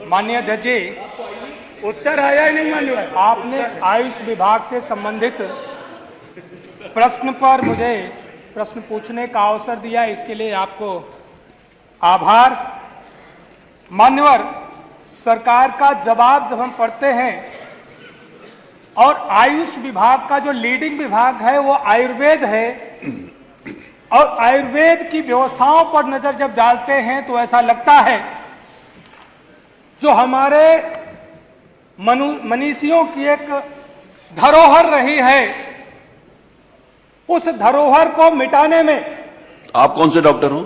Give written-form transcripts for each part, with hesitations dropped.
माननीय अध्यक्ष जी, उत्तर आया ही नहीं माननीय। आपने आयुष विभाग से संबंधित प्रश्न पर मुझे प्रश्न पूछने का अवसर दिया, इसके लिए आपको आभार। मान्यवर, सरकार का जवाब जब हम पढ़ते हैं और आयुष विभाग का जो लीडिंग विभाग है वो आयुर्वेद है, और आयुर्वेद की व्यवस्थाओं पर नजर जब डालते हैं तो ऐसा लगता है जो हमारे मनीषियों की एक धरोहर रही है, उस धरोहर को मिटाने में। आप कौन से डॉक्टर हो?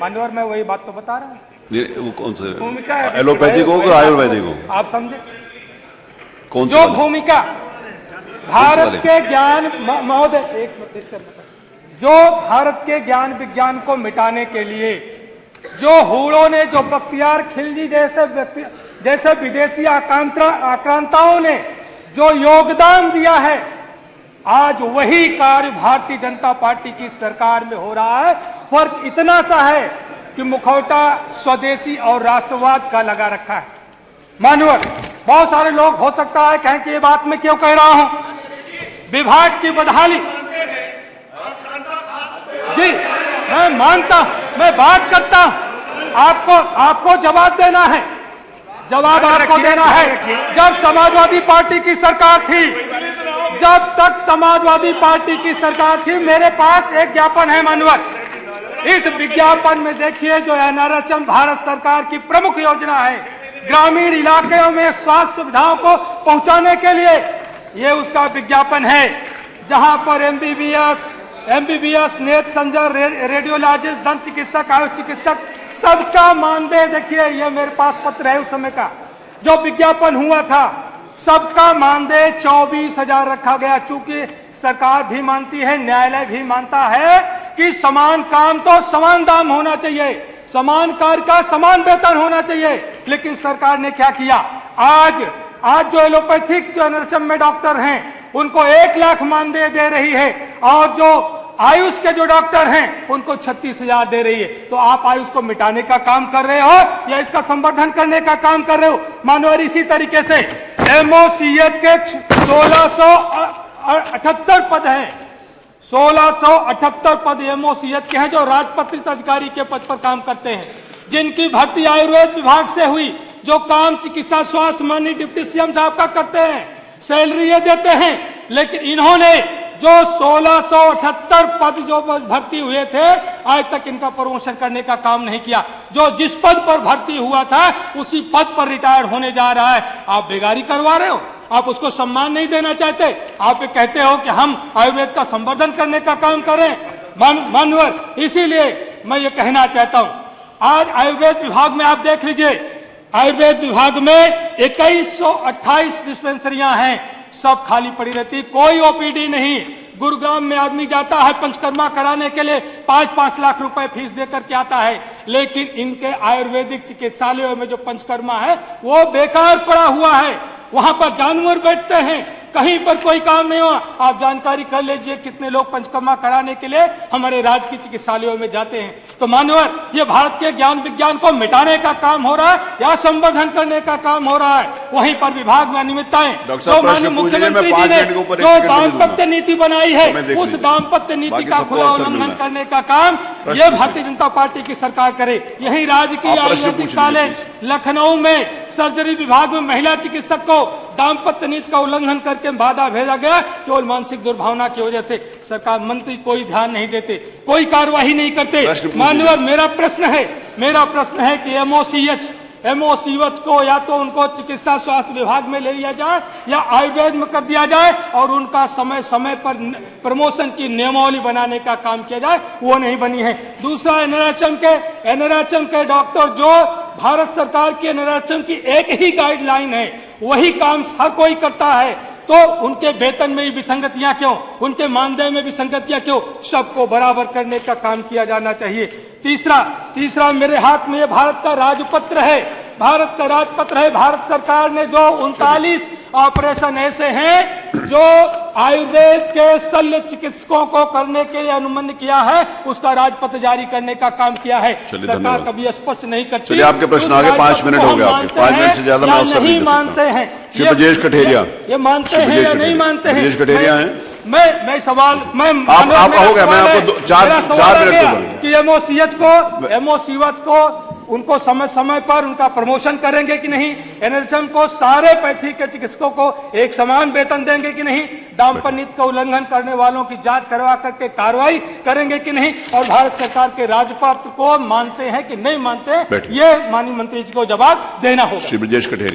मान्यवर, मैं वही बात तो बता रहा हूं। वो कौन से? भूमिका एलोपैथिक हो कि आयुर्वेदिक हो? आप समझे कौन जो भूमिका भारत के ज्ञान महोदय, एक मिनट, जो भारत के ज्ञान विज्ञान को मिटाने के लिए जो हुड़ों ने, जो बख्तियार खिलजी जैसे विदेशी आक्रांताओं ने जो योगदान दिया है, आज वही कार्य भारतीय जनता पार्टी की सरकार में हो रहा है। फर्क इतना सा है कि मुखौटा स्वदेशी और राष्ट्रवाद का लगा रखा है। मान्यवर, बहुत सारे लोग हो सकता है कहें कि ये बात मैं क्यों कह रहा हूं। विभाग की बदहाली, जी मैं मानता, मैं बात करता, आपको जवाब देना है, जवाब आपको देना है। जब समाजवादी पार्टी की सरकार थी, जब तक समाजवादी पार्टी की सरकार थी, मेरे पास एक ज्ञापन है मान्यवर। इस विज्ञापन में देखिए, जो एनआरएचएम भारत सरकार की प्रमुख योजना है ग्रामीण इलाकों में स्वास्थ्य सुविधाओं को पहुंचाने के लिए, ये उसका विज्ञापन है, जहां पर एमबीबीएस, नेत्र सर्जन, रेडियोलॉजिस्ट, दंत चिकित्सक, आयुष चिकित्सक, सबका मानदेय देखिए, ये मेरे पास पत्र है उस समय का जो विज्ञापन हुआ था, सबका मानदेय 24,000 रखा गया। चूंकि सरकार भी मानती है, न्यायालय भी मानता है कि समान काम तो समान दाम होना चाहिए, समान कार्य का समान वेतन होना चाहिए। लेकिन सरकार ने क्या किया, आज जो एलोपैथिक जो एनआरएचएम में डॉक्टर हैं उनको 1 लाख मानदेय दे रही है, और जो आयुष के जो डॉक्टर हैं उनको 36,000 दे रही है। तो आप आयुष को मिटाने का काम कर रहे हो या इसका संवर्धन करने का काम कर रहे हो? मानवर, इसी तरीके से एमओसीएच के 1678 पद हैं, 1678 पद एमओसीएच के हैं जो राजपत्रित अधिकारी के पद पर काम करते हैं, जिनकी भर्ती आयुर्वेद विभाग से हुई, जो काम चिकित्सा स्वास्थ्य माननीय डिप्टी सीएम साहब का करते हैं, सैलरी ये देते हैं। लेकिन इन्होंने जो 1678 पद जो भर्ती हुए थे, आज तक इनका प्रमोशन करने का काम नहीं किया। जो जिस पद पर भर्ती हुआ था उसी पद पर रिटायर होने जा रहा है। आप बेगारी करवा रहे हो, आप उसको सम्मान नहीं देना चाहते। आप ये कहते हो कि हम आयुर्वेद का संवर्धन करने का काम करें। मान्यवर, इसीलिए मैं ये कहना चाहता हूं, आज आयुर्वेद विभाग में आप देख लीजिए, आयुर्वेद विभाग में 2128 डिस्पेंसरियां हैं, सब खाली पड़ी रहती, कोई ओपीडी नहीं। गुरुग्राम में आदमी जाता है पंचकर्मा कराने के लिए, 5-5 लाख रुपए फीस देकर के आता है, लेकिन इनके आयुर्वेदिक चिकित्सालयों में जो पंचकर्मा है वो बेकार पड़ा हुआ है। वहां पर जानवर बैठते हैं, कहीं पर कोई काम नहीं हुआ। आप जानकारी कर लीजिए कितने लोग पंचकर्मा कराने के लिए हमारे राज्य की चिकित्सालयों में जाते हैं। तो मान्यवर, ये भारत के ज्ञान विज्ञान को मिटाने का काम हो रहा है या संवर्धन करने का काम हो रहा है? वहीं पर विभाग में अनियमितताएं, तो माननीय मुख्यमंत्री जी ने जो दाम्पत्य नीति बनाई है, उस दाम्पत्य नीति का खुला उल्लंघन करने का काम ये भारतीय जनता पार्टी की सरकार करे। यही राजकीय आयुर्वेदिक कॉलेज लखनऊ में सर्जरी विभाग में महिला चिकित्सक को दाम्पत्य नीति का उल्लंघन करके बाधा भेजा गया, केवल मानसिक दुर्भावना की वजह से। सरकार मंत्री कोई ध्यान नहीं देते, कोई कार्रवाई नहीं करते। माननीय, मेरा प्रश्न है कि एमओसीएच को या तो उनको चिकित्सा स्वास्थ्य विभाग में ले लिया जाए या आयुर्वेद में कर दिया जाए, और उनका समय समय पर प्रमोशन की नियमावली बनाने का काम किया जाए, वो नहीं बनी है। दूसरा, एनआरएचएम के डॉक्टर, जो भारत सरकार की एनआरएचएम की एक ही गाइडलाइन है, वही काम हर कोई करता है, तो उनके वेतन में विसंगतियां क्यों, उनके मानदेय में विसंगतियां क्यों? सबको बराबर करने का काम किया जाना चाहिए। तीसरा मेरे हाथ में ये भारत का राजपत्र है, भारत सरकार ने जो 39 ऑपरेशन ऐसे हैं जो आयुर्वेद के शल्य चिकित्सकों को करने के लिए अनुमति किया है, उसका राजपत्र जारी करने का काम किया है। चलिए, सरकार धन्यवाद। कभी स्पष्ट नहीं करती। चलिए, आपके प्रश्न उस आगे 5 राजपत्र मिनट को हो गए हम आपके। मानते 5 मिनट हैं से ज्यादा मैं या अवसर नहीं नहीं दे मानते सकता। हैं। श्री ये- ब्रजेश कठेरिया। ये मानते श्री हैं ब्रजेश या नहीं कठेरिया। मानते हैं? ब्रजेश कठेरिया हैं? मैं सवाल मैं आपका हो गया, मैं आपको 4 मिनट दूंगा। कि एमओसीएच को उनको समय समय पर उनका प्रमोशन करेंगे कि नहीं, एनएचएम को सारे पैथी के चिकित्सकों को एक समान वेतन देंगे कि नहीं, दाम्पत्य नीति का उल्लंघन करने वालों की जांच करवा करके कार्रवाई करेंगे कि नहीं, और भारत सरकार के राजपत्र को मानते हैं कि नहीं मानते, बैठिए। ये माननीय मंत्री जी को जवाब देना होगा। श्री ब्रजेश कठेरिया।